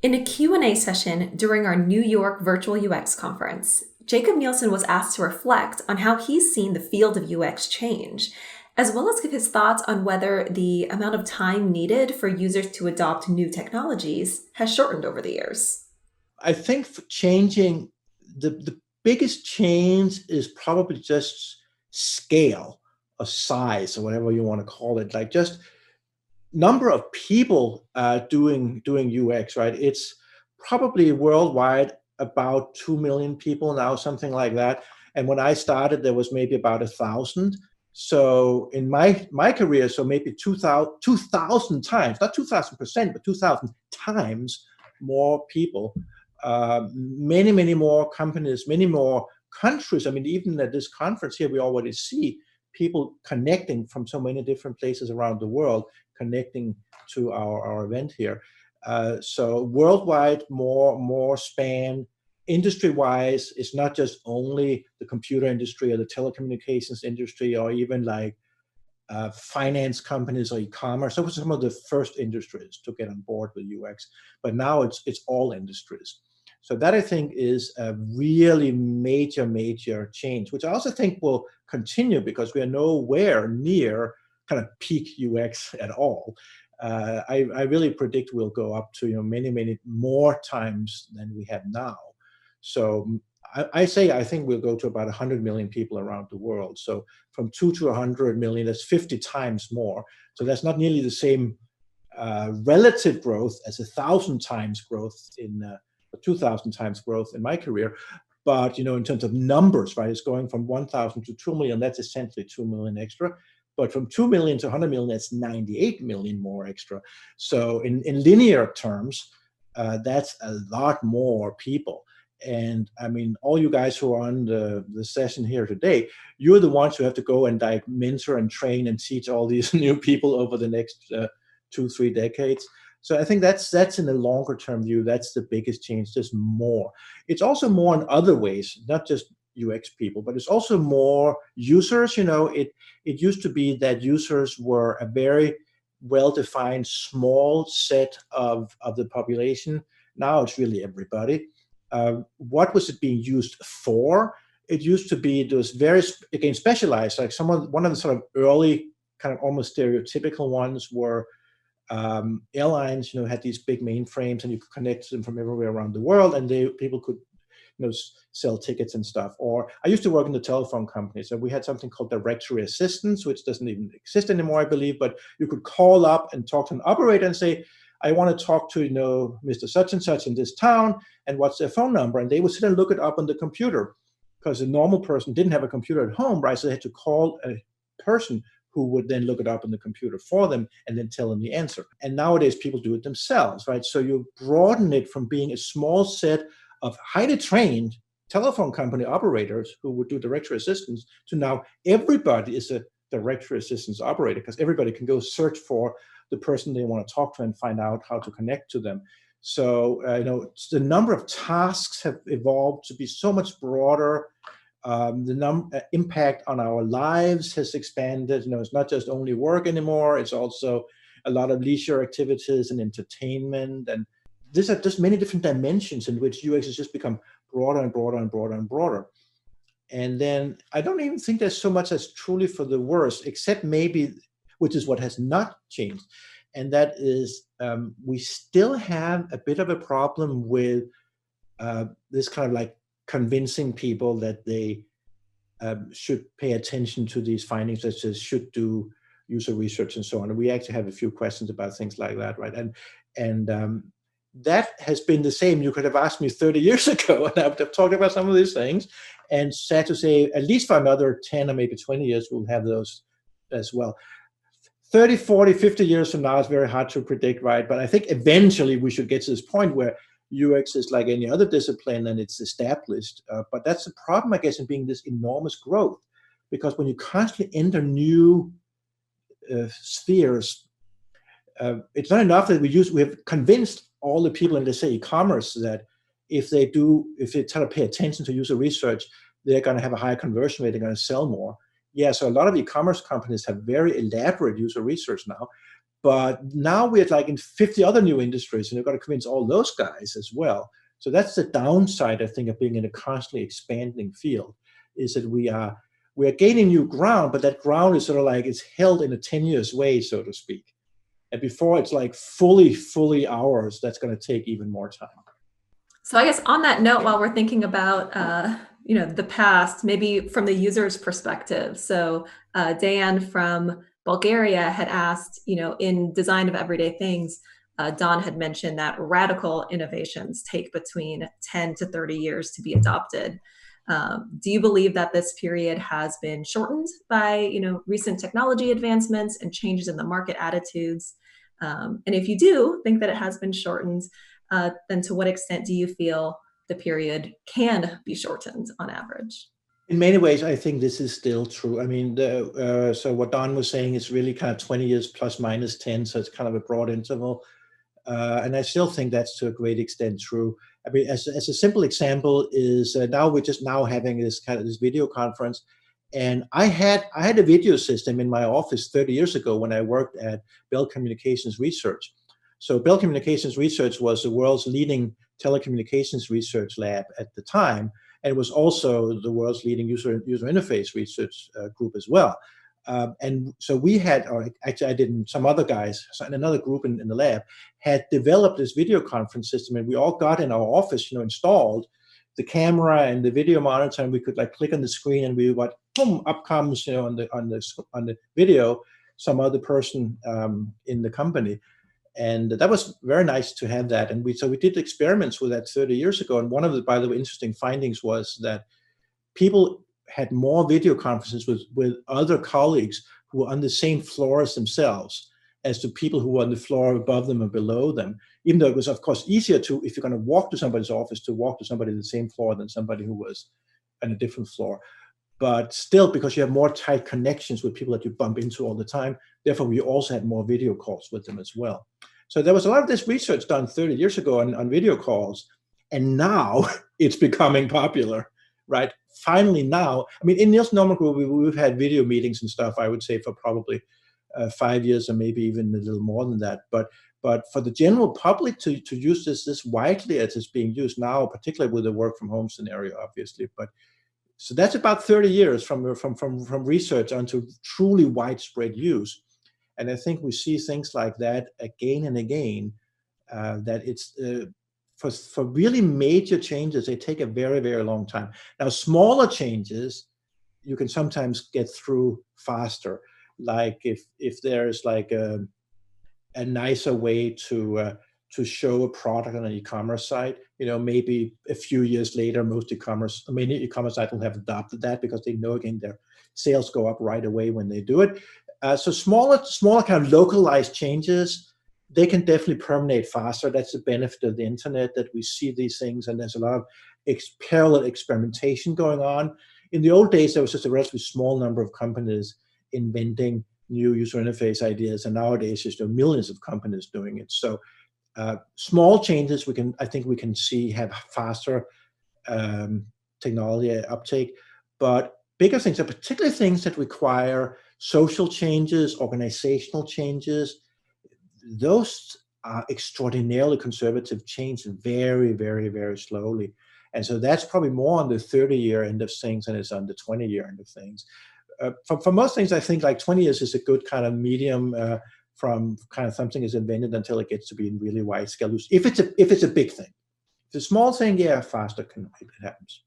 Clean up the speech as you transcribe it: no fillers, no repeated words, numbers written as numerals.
In a Q&A session during our New York Virtual UX conference, Jacob Nielsen was asked to reflect on how he's seen the field of UX change, as well as give his thoughts on whether the amount of time needed for users to adopt new technologies has shortened over the years. I think for changing, the biggest change is probably just scale or size or whatever you want to call it. Like just number of people doing UX, right? It's probably worldwide about 2 million people now, something like that. And when I started, there was maybe about 1,000. So in my career, so maybe 2,000 times, not 2,000%, but 2,000 times more people, many more companies, many more countries. I mean, even at this conference here, we already see people connecting from so many different places around the world, connecting to our event here. So worldwide, more span. Industry wise, it's not just only the computer industry or the telecommunications industry or even like finance companies or e-commerce. Those were some of the first industries to get on board with UX, but now it's all industries. So that I think is a really major change, which I also think will continue because we are nowhere near kind of peak UX at all. I really predict we'll go up to many more times than we have now. So I say I think we'll go to about 100 million people around the world. So from 2 to 100 million, that's 50 times more. So that's not nearly the same relative growth as 1,000 times growth in 2,000 times growth in my career. But in terms of numbers, right, it's going from 1,000 to 2 million. That's essentially 2 million extra. But from 2 million to 100 million, that's 98 million more extra. So in linear terms, that's a lot more people. And I mean, all you guys who are on the session here today, you're the ones who have to go and like mentor and train and teach all these new people over the next 2, 3 decades. So I think that's in the longer term view. That's the biggest change. Just more. It's also more in other ways, not just UX people, but it's also more users. It used to be that users were a very well-defined small set of the population. Now it's really everybody. What was it being used for? It used to be those very again specialized. Like one of the sort of early kind of almost stereotypical ones were airlines. Had these big mainframes, and you could connect them from everywhere around the world, and people could sell tickets and stuff. Or I used to work in the telephone company, so we had something called directory assistance, which doesn't even exist anymore, I believe. But you could call up and talk to an operator and say, I want to talk to Mr. Such and Such in this town, and what's their phone number? And they would sit and look it up on the computer, because a normal person didn't have a computer at home, right? So they had to call a person who would then look it up on the computer for them and then tell them the answer. And nowadays people do it themselves, right? So you broaden it from being a small set of highly trained telephone company operators who would do directory assistance to now everybody is a directory assistance operator, because everybody can go search for the person they want to talk to and find out how to connect to them. So the number of tasks have evolved to be so much broader. The impact on our lives has expanded. It's not just only work anymore. It's also a lot of leisure activities and entertainment. And these are just many different dimensions in which UX has just become broader and broader and broader and broader. And then I don't even think there's so much that's truly for the worse, except maybe, which is what has not changed. And that is we still have a bit of a problem with this kind of like convincing people that they should pay attention to these findings, such as should do user research and so on. And we actually have a few questions about things like that, right? And that has been the same. You could have asked me 30 years ago, and I've talked about some of these things. And sad to say, at least for another 10 or maybe 20 years, we'll have those as well. 30, 40, 50 years from now, it's very hard to predict, right? But I think eventually we should get to this point where UX is like any other discipline and it's established. But that's the problem, I guess, in being this enormous growth. Because when you constantly enter new spheres, it's not enough that we have convinced all the people in, let's say, e-commerce that if they try to pay attention to user research, they're going to have a higher conversion rate, they're going to sell more. Yeah, so a lot of e-commerce companies have very elaborate user research now, But now we're like in 50 other new industries, and we've got to convince all those guys as well. So that's the downside, I think, of being in a constantly expanding field, is that we are gaining new ground, but that ground is sort of like it's held in a tenuous way, so to speak. And before it's like fully ours, that's going to take even more time. So I guess on that note, while we're thinking about the past, maybe from the user's perspective. So Dan from Bulgaria had asked, in design of everyday things, Don had mentioned that radical innovations take between 10 to 30 years to be adopted. Do you believe that this period has been shortened by recent technology advancements and changes in the market attitudes? And if you do think that it has been shortened, then to what extent do you feel the period can be shortened on average? In many ways, I think this is still true. I mean, so what Don was saying is really kind of 20 years plus minus 10, so it's kind of a broad interval. And I still think that's to a great extent true. I mean, as a simple example is now we're just now having this kind of this video conference, and I had a video system in my office 30 years ago when I worked at Bell Communications Research. So Bell Communications Research was the world's leading telecommunications research lab at the time, and it was also the world's leading user interface research group as well. And so we had, or actually I didn't, some other guys, another group in the lab had developed this video conference system, and we all got in our office, installed the camera and the video monitor, and we could like click on the screen, and we would, boom, up comes, on the video, some other person in the company. And that was very nice to have that. And we did experiments with that 30 years ago. And one of the, by the way, interesting findings was that people had more video conferences with other colleagues who were on the same floor as themselves as to people who were on the floor above them or below them, even though it was, of course, easier to, if you're going to walk to somebody's office, to walk to somebody on the same floor than somebody who was on a different floor. But still, because you have more tight connections with people that you bump into all the time, therefore, we also had more video calls with them as well. So there was a lot of this research done 30 years ago on video calls, and now it's becoming popular, right? Finally now, I mean, in Nielsen Norman Group, we've had video meetings and stuff, I would say, for probably 5 years or maybe even a little more than that. But for the general public to use this widely as it's being used now, particularly with the work from home scenario, obviously. But so that's about 30 years from research onto truly widespread use. And I think we see things like that again and again, that it's for really major changes, they take a very, very long time. Now, smaller changes, you can sometimes get through faster. Like if there's like a nicer way to show a product on an e-commerce site, maybe a few years later, many e-commerce sites will have adopted that because they know, again, their sales go up right away when they do it. So smaller kind of localized changes, they can definitely permeate faster. That's the benefit of the internet, that we see these things, and there's a lot of parallel experimentation going on. In the old days, there was just a relatively small number of companies inventing new user interface ideas, and nowadays there's millions of companies doing it. So small changes I think we can see have faster technology uptake, but bigger things, are particularly things that require social changes, organizational changes. Those are extraordinarily conservative, change very, very, very slowly. And so that's probably more on the 30-year end of things than it's on the 20-year end of things. For most things, I think like 20 years is a good kind of medium from kind of something is invented until it gets to be in really wide scale use. If it's a big thing. If it's a small thing, yeah, faster it happens.